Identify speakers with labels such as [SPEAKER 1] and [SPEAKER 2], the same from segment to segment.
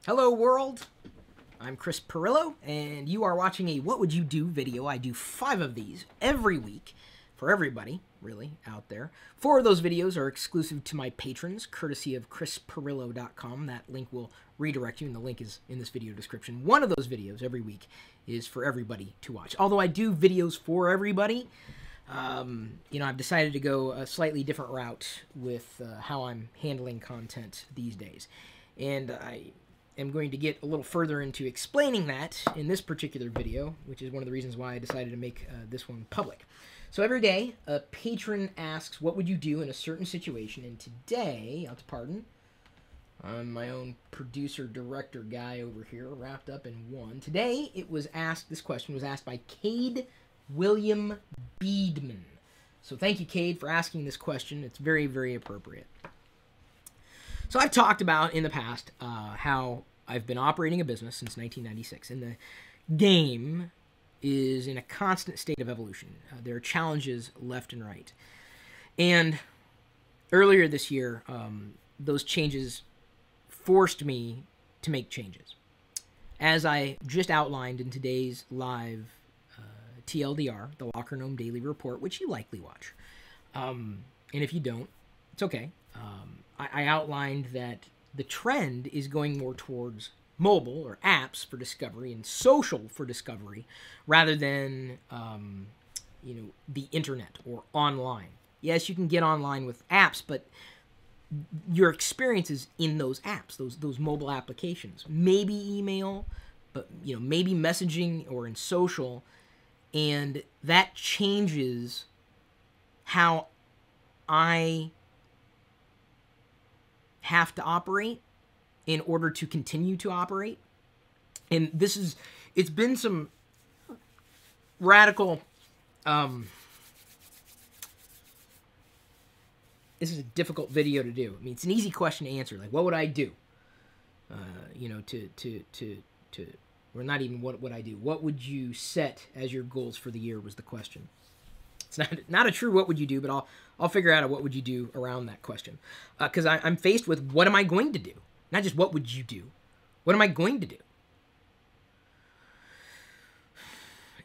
[SPEAKER 1] Hello world, I'm Chris Pirillo, and you are watching a What Would You Do video. I do 5 of these every week for everybody, really, out there. 4 of those videos are exclusive to my patrons, courtesy of chrispirillo.com. That link will redirect you, and the link is in this video description. One of those videos every week is for everybody to watch. Although I do videos for everybody, I've decided to go a slightly different route with how I'm handling content these days. And I'm going to get a little further into explaining that in this particular video, which is one of the reasons why I decided to make this one public. So every day, a patron asks, what would you do in a certain situation? And today, I'll pardon, I'm my own producer-director guy over here, wrapped up in one. Today, this question was asked by Kade William Beadman. So thank you, Kade, for asking this question. It's very, very appropriate. So I've talked about in the past how I've been operating a business since 1996, and the game is in a constant state of evolution. There are challenges left and right. And earlier this year, those changes forced me to make changes. As I just outlined in today's live TLDR, the LockerGnome Daily Report, which you likely watch. And if you don't, it's okay. I outlined that the trend is going more towards mobile or apps for discovery and social for discovery rather than, the internet or online. Yes, you can get online with apps, but your experience is in those apps, those mobile applications. Maybe email, but, maybe messaging or in social, and that changes how I have to operate in order to continue to operate. And it's been some radical, this is a difficult video to do. I mean, it's an easy question to answer. Like, what would I do? Or not even what would I do? What would you set as your goals for the year was the question. It's not a true what would you do, but I'll figure out a what would you do around that question. Because I'm faced with what am I going to do? Not just what would you do. What am I going to do?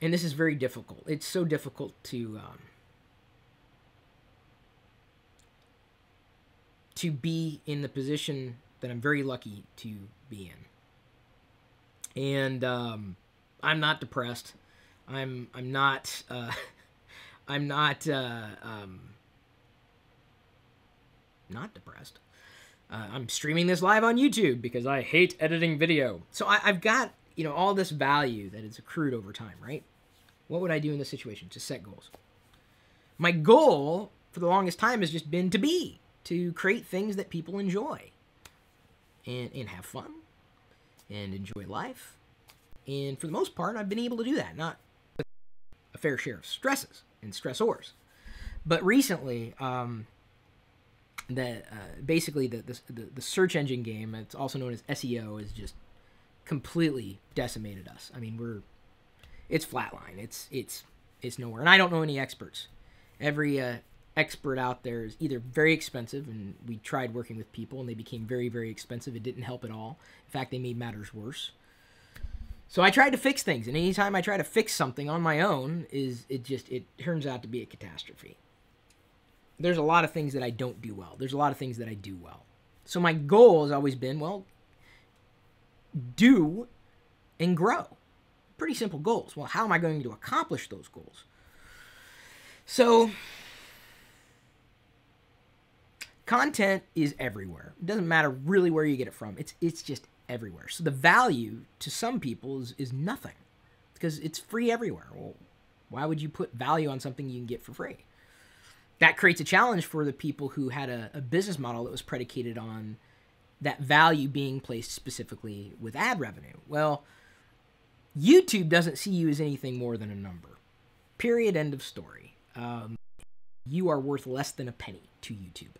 [SPEAKER 1] And this is very difficult. It's so difficult to be in the position that I'm very lucky to be in. And I'm not depressed. I'm not depressed. I'm streaming this live on YouTube because I hate editing video. So I've got, all this value that is accrued over time, right? What would I do in this situation? To set goals. My goal for the longest time has just been to create things that people enjoy and have fun and enjoy life. And for the most part, I've been able to do that, not with a fair share of stresses and stressors. But recently, basically the search engine game, it's also known as SEO, is just completely decimated us. I mean, it's flatline. It's nowhere. And I don't know any experts. Every expert out there is either very expensive, and we tried working with people, and they became very, very expensive. It didn't help at all. In fact, they made matters worse. So I tried to fix things, and anytime I try to fix something on my own, it turns out to be a catastrophe. There's a lot of things that I don't do well. There's a lot of things that I do well. So my goal has always been, do and grow. Pretty simple goals. Well, how am I going to accomplish those goals? So content is everywhere. It doesn't matter really where you get it from. It's just everywhere. So the value to some people is nothing because it's free everywhere. Well, why would you put value on something you can get for free? That creates a challenge for the people who had a business model that was predicated on that value being placed specifically with ad revenue. Well, YouTube doesn't see you as anything more than a number. Period. End of story. You are worth less than a penny to YouTube.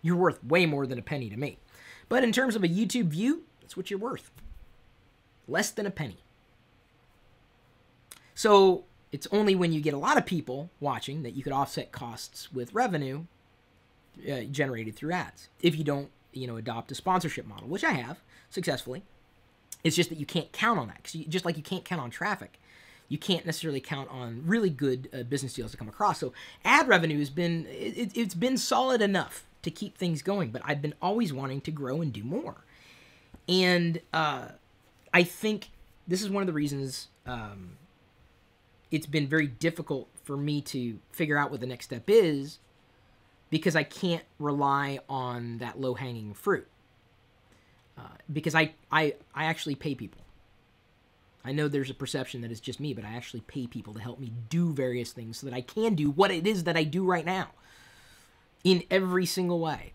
[SPEAKER 1] You're worth way more than a penny to me. But in terms of a YouTube view, that's what you're worth. Less than a penny. So it's only when you get a lot of people watching that you could offset costs with revenue generated through ads. If you don't, adopt a sponsorship model, which I have successfully. It's just that you can't count on that. Just like you can't count on traffic, you can't necessarily count on really good business deals to come across. So ad revenue has been, it's been solid enough to keep things going, but I've been always wanting to grow and do more. And I think this is one of the reasons it's been very difficult for me to figure out what the next step is, because I can't rely on that low-hanging fruit. Because I actually pay people. I know there's a perception that it's just me, but I actually pay people to help me do various things so that I can do what it is that I do right now in every single way.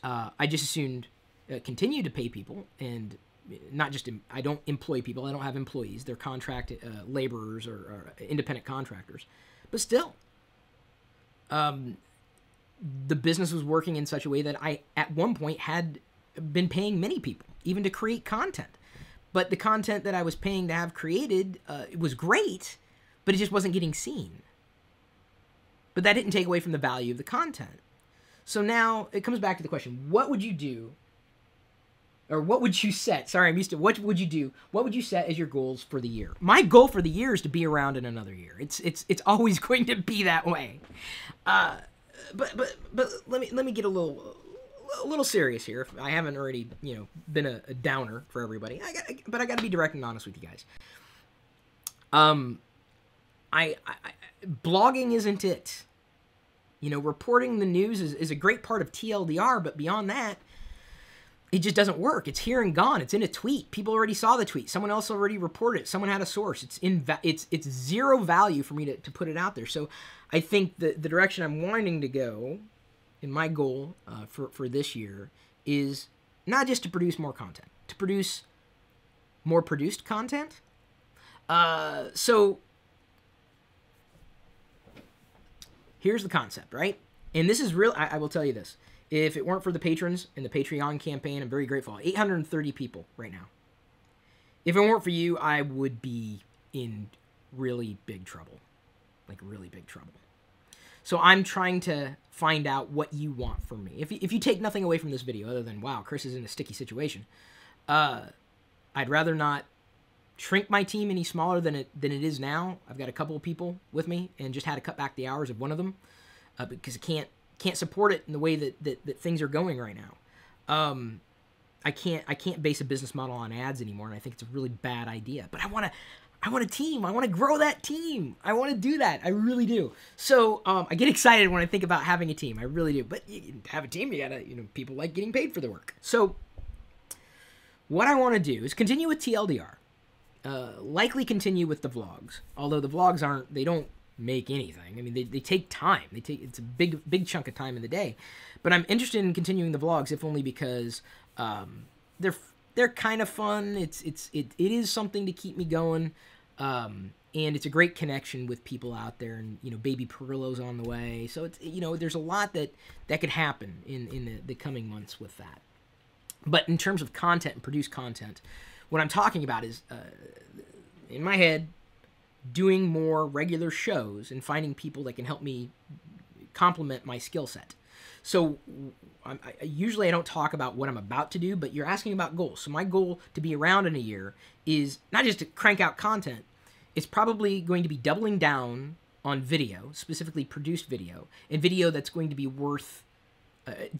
[SPEAKER 1] I just assumed continue to pay people, and not just, I don't employ people. I don't have employees. They're contract laborers or independent contractors. But still, the business was working in such a way that I, at one point, had been paying many people, even to create content. But the content that I was paying to have created, it was great, but it just wasn't getting seen. But that didn't take away from the value of the content. So now it comes back to the question, what would you do, or what would you set? Sorry, I'm used to, what would you do? What would you set as your goals for the year? My goal for the year is to be around in another year. It's always going to be that way. But let me get a little serious here. If I haven't already, been a downer for everybody. But I got to be direct and honest with you guys. Blogging isn't it. Reporting the news is a great part of TLDR, but beyond that, it just doesn't work. It's here and gone. It's in a tweet. People already saw the tweet. Someone else already reported it. Someone had a source. It's zero value for me to put it out there. So I think the direction I'm wanting to go, and my goal for this year, is not just to produce more content, to produce more produced content. So here's the concept, right? And this is real. I will tell you this. If it weren't for the patrons and the Patreon campaign, I'm very grateful. 830 people right now. If it weren't for you, I would be in really big trouble. Like really big trouble. So I'm trying to find out what you want from me. If you take nothing away from this video other than, wow, Chris is in a sticky situation, I'd rather not shrink my team any smaller than it is now. I've got a couple of people with me and just had to cut back the hours of one of them because I can't support it in the way that things are going right now. I can't base a business model on ads anymore, and I think it's a really bad idea. But I want a team. I want to grow that team. I want to do that. I really do. So I get excited when I think about having a team. I really do. But you have a team, you gotta, people like getting paid for the work. So what I want to do is continue with TLDR. Likely continue with the vlogs. Although the vlogs they don't make anything. I mean, they take time. It's a big chunk of time in the day. But I'm interested in continuing the vlogs, if only because they're kind of fun. It is something to keep me going. And it's a great connection with people out there, and baby Pirillo's on the way. So it's there's a lot that could happen in the coming months with that. But in terms of content and produced content, what I'm talking about is in my head, doing more regular shows and finding people that can help me complement my skill set. So usually I don't talk about what I'm about to do, but you're asking about goals. So my goal to be around in a year is not just to crank out content. It's probably going to be doubling down on video, specifically produced video, and video that's going to be worth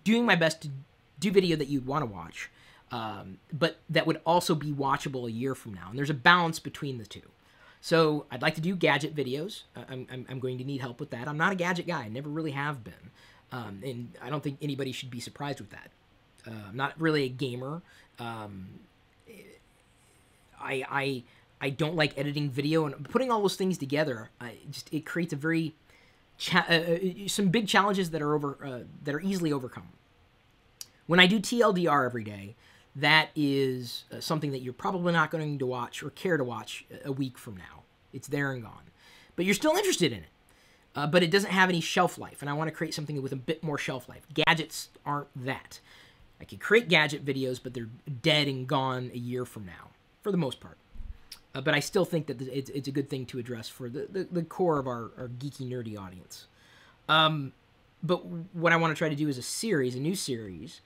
[SPEAKER 1] doing my best to do video that you'd want to watch, but that would also be watchable a year from now. And there's a balance between the two. So I'd like to do gadget videos. I'm going to need help with that. I'm not a gadget guy. I never really have been. And I don't think anybody should be surprised with that. I'm not really a gamer. I don't like editing video, and putting all those things together, it creates a very some big challenges that are easily overcome. When I do TLDR every day, that is something that you're probably not going to watch or care to watch a week from now. It's there and gone. But you're still interested in it. But it doesn't have any shelf life, and I want to create something with a bit more shelf life. Gadgets aren't that. I can create gadget videos, but they're dead and gone a year from now, for the most part. But I still think that it's a good thing to address for the core of our geeky, nerdy audience. But what I want to try to do is a new series,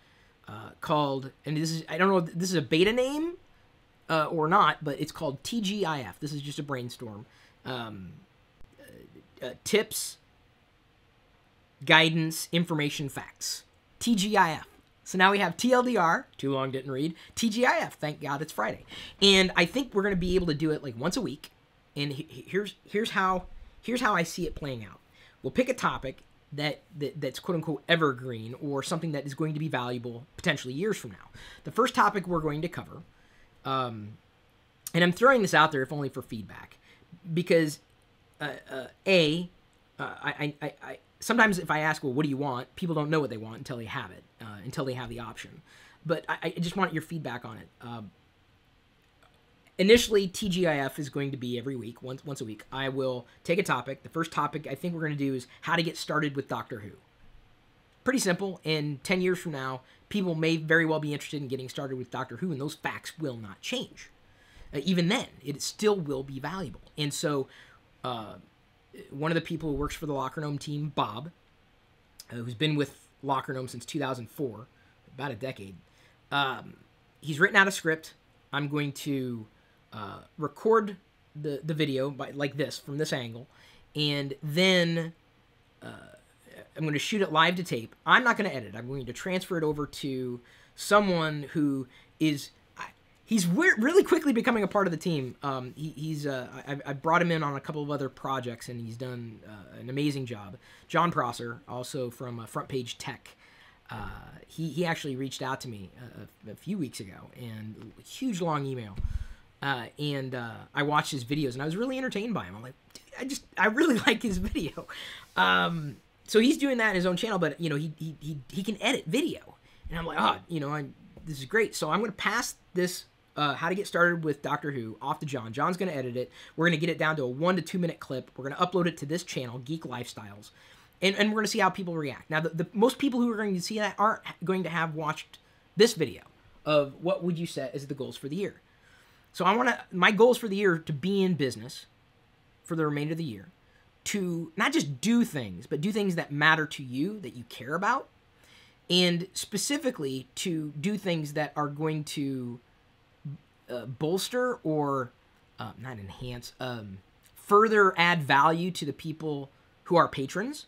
[SPEAKER 1] called, and this is, I don't know if this is a beta name, or not, but it's called TGIF. This is just a brainstorm. Tips, guidance, information, facts. TGIF. So now we have TLDR, too long didn't read, TGIF, thank God it's Friday. And I think we're going to be able to do it like once a week. And here's how I see it playing out. We'll pick a topic that's quote-unquote evergreen, or something that is going to be valuable potentially years from now. The first topic we're going to cover, and I'm throwing this out there if only for feedback, because sometimes if I ask, well, what do you want? People don't know what they want until they have it, until they have the option. But I just want your feedback on it. Initially, TGIF is going to be every week, once a week. I will take a topic. The first topic I think we're going to do is how to get started with Doctor Who. Pretty simple, and 10 years from now, people may very well be interested in getting started with Doctor Who, and those facts will not change. Even then, it still will be valuable. And so, one of the people who works for the LockerGnome team, Bob, who's been with LockerGnome since 2004, about a decade, he's written out a script. I'm going to record the video like this, from this angle, and then I'm going to shoot it live to tape. I'm not going to edit. I'm going to transfer it over to someone who is... He's really quickly becoming a part of the team. I brought him in on a couple of other projects, and he's done an amazing job. John Prosser, also from Front Page Tech. He actually reached out to me a few weeks ago, and a huge long email. I watched his videos, and I was really entertained by him. I'm like, dude, I really like his video. So he's doing that in his own channel, but you know, he can edit video, and I'm like, oh, you know, this is great. So I'm going to pass this how to get started with Doctor Who off to John. John's going to edit it. We're going to get it down to a 1 to 2 minute clip. We're going to upload it to this channel, Geek Lifestyles, and we're going to see how people react. Now, the most people who are going to see that aren't going to have watched this video of what would you set as the goals for the year. So my goals for the year to be in business for the remainder of the year, to not just do things, but do things that matter to you, that you care about, and specifically to do things that are going to bolster or not enhance, further add value to the people who are patrons.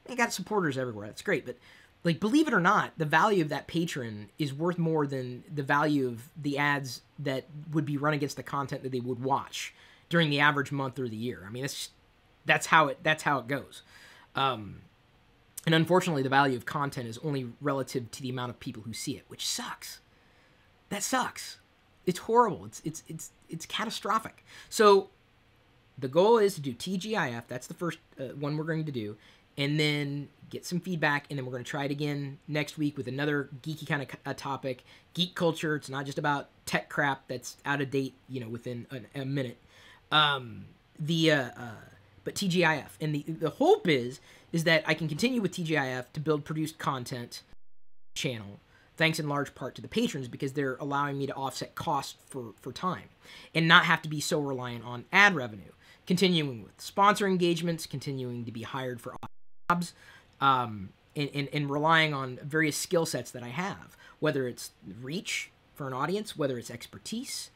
[SPEAKER 1] You got supporters everywhere. That's great, but like, believe it or not, the value of that patron is worth more than the value of the ads that would be run against the content that they would watch during the average month or the year. I mean, that's how it goes. And unfortunately, the value of content is only relative to the amount of people who see it, which sucks. That sucks. It's horrible. It's catastrophic. So the goal is to do TGIF. That's the first one we're going to do, and then get some feedback, and then we're going to try it again next week with another geeky kind of topic. Geek culture. It's not just about tech crap that's out of date, you know, within a minute. But TGIF, and the hope is that I can continue with TGIF to build produced content channel, thanks in large part to the patrons, because they're allowing me to offset costs for time and not have to be so reliant on ad revenue. Continuing with sponsor engagements, continuing to be hired for jobs, and relying on various skill sets that I have, whether it's reach for an audience, whether it's expertise,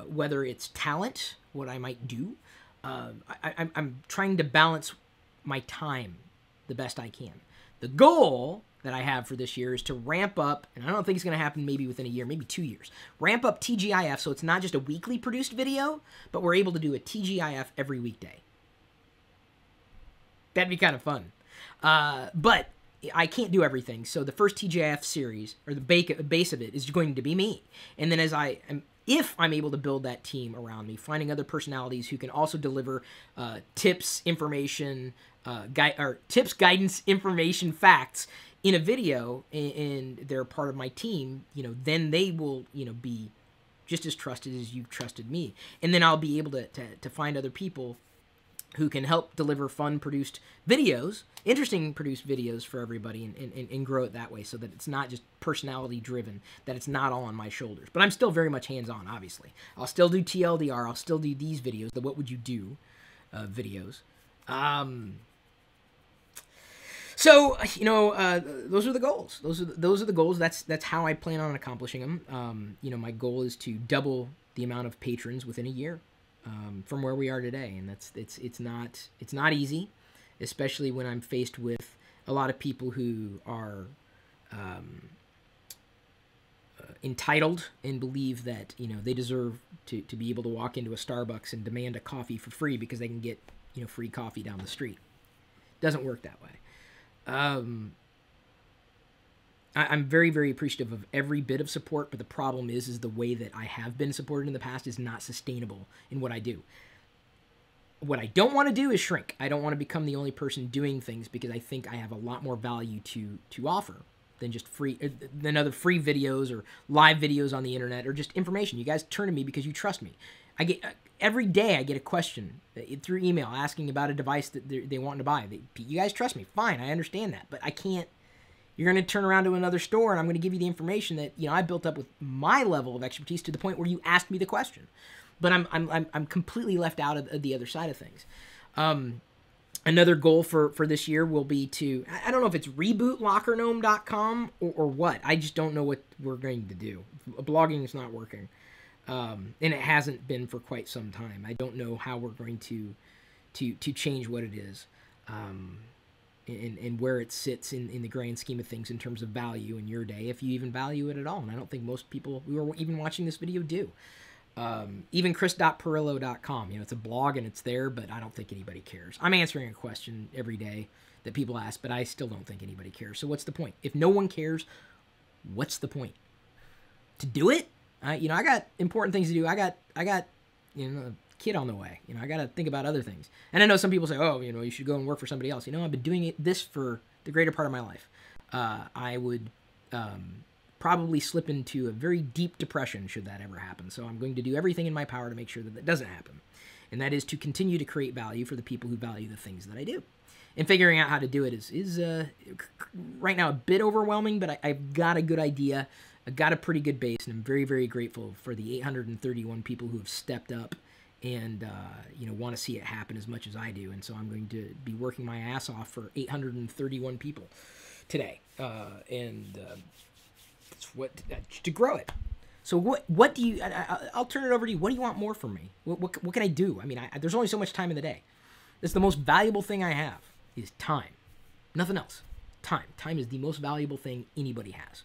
[SPEAKER 1] whether it's talent, what I might do. I'm trying to balance my time the best I can. The goal that I have for this year is to ramp up, and I don't think it's going to happen maybe within a year, maybe 2 years, ramp up TGIF so it's not just a weekly produced video, but we're able to do a TGIF every weekday. That'd be kind of fun. But I can't do everything, so the first TGIF series, or the base of it, is going to be me. And then if I'm able to build that team around me, finding other personalities who can also deliver tips, information, tips, guidance, information, facts in a video, and they're part of my team, you know, then they will, you know, be just as trusted as you've trusted me. And then I'll be able to find other people who can help deliver fun produced videos, interesting produced videos for everybody, and grow it that way, so that it's not just personality driven, that it's not all on my shoulders. But I'm still very much hands-on, obviously. I'll still do TLDR, I'll still do these videos, the what would you do videos. So, you know, those are the goals. Those are the goals. That's how I plan on accomplishing them. You know, my goal is to double the amount of patrons within a year from where we are today, and it's not easy, especially when I'm faced with a lot of people who are entitled and believe that they deserve to be able to walk into a Starbucks and demand a coffee for free because they can get free coffee down the street. Doesn't work that way. I'm very, very appreciative of every bit of support, but the problem is the way that I have been supported in the past is not sustainable in what I do. What I don't want to do is shrink. I don't want to become the only person doing things because I think I have a lot more value to offer than just than other free videos or live videos on the internet or just information. You guys turn to me because you trust me. Every day I get a question through email asking about a device that they want to buy. You guys trust me. Fine, I understand that, but I can't. You're going to turn around to another store, and I'm going to give you the information that I built up with my level of expertise to the point where you asked me the question. But I'm completely left out of the other side of things. Another goal for this year will be to, I don't know if it's reboot LockerGnome.com or what. I just don't know what we're going to do. Blogging is not working, and it hasn't been for quite some time. I don't know how we're going to change what it is. And where it sits in the grand scheme of things in terms of value in your day, if you even value it at all. And I don't think most people who are even watching this video do. Even chris.pirillo.com, it's a blog and it's there, but I don't think anybody cares. I'm answering a question every day that people ask, but I still don't think anybody cares. So what's the point? If no one cares, what's the point? To do it? I got important things to do. I got a kid on the way. I got to think about other things. And I know some people say, oh, you should go and work for somebody else. I've been doing this for the greater part of my life. I would probably slip into a very deep depression should that ever happen. So I'm going to do everything in my power to make sure that that doesn't happen. And that is to continue to create value for the people who value the things that I do. And figuring out how to do it is right now a bit overwhelming, but I've got a good idea. I've got a pretty good base, and I'm very, very grateful for the 831 people who have stepped up and want to see it happen as much as I do. And so I'm going to be working my ass off for 831 people today, that's what to grow it. So what do you? I'll turn it over to you. What do you want more from me? What can I do? I mean, there's only so much time in the day. It's the most valuable thing I have is time, nothing else. Time is the most valuable thing anybody has.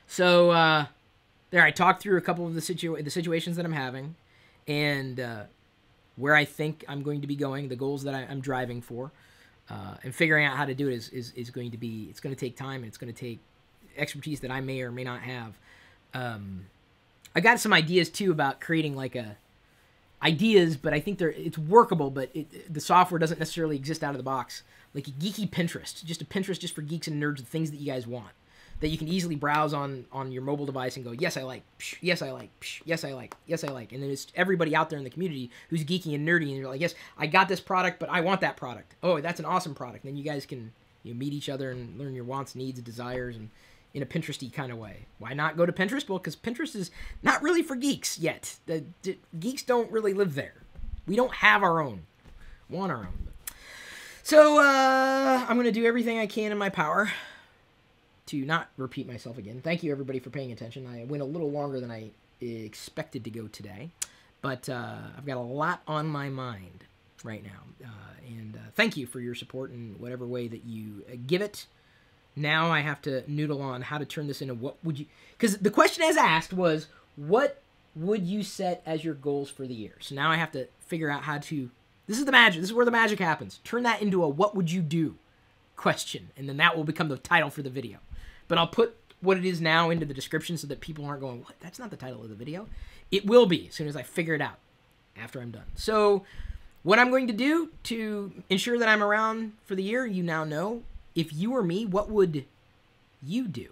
[SPEAKER 1] So there, I talked through a couple of the situations that I'm having. And where I think I'm going to be going, the goals that I'm driving for, and figuring out how to do it is going to be, it's going to take time, and it's going to take expertise that I may or may not have. I got some ideas, too, about creating ideas, but I think it's workable, but the software doesn't necessarily exist out of the box. Like a geeky Pinterest, just a Pinterest just for geeks and nerds, the things that you guys want, that you can easily browse on your mobile device and go, yes, I like, psh, yes, I like, psh, yes, I like, yes, I like. And then it's everybody out there in the community who's geeky and nerdy, and you're like, yes, I got this product, but I want that product. Oh, that's an awesome product. And then you guys can meet each other and learn your wants, needs, desires, and in a Pinterest-y kind of way. Why not go to Pinterest? Well, because Pinterest is not really for geeks yet. The geeks don't really live there. We don't have our own. Want our own. So I'm going to do everything I can in my power to not repeat myself again. Thank you, everybody, for paying attention. I went a little longer than I expected to go today, but I've got a lot on my mind right now. And thank you for your support in whatever way that you give it. Now I have to noodle on how to turn this into what would you... Because the question as asked was, what would you set as your goals for the year? So now I have to figure out how to... This is the magic. This is where the magic happens. Turn that into a what would you do question, and then that will become the title for the video. But I'll put what it is now into the description so that people aren't going, what? That's not the title of the video. It will be as soon as I figure it out after I'm done. So what I'm going to do to ensure that I'm around for the year, you now know. If you were me, what would you do?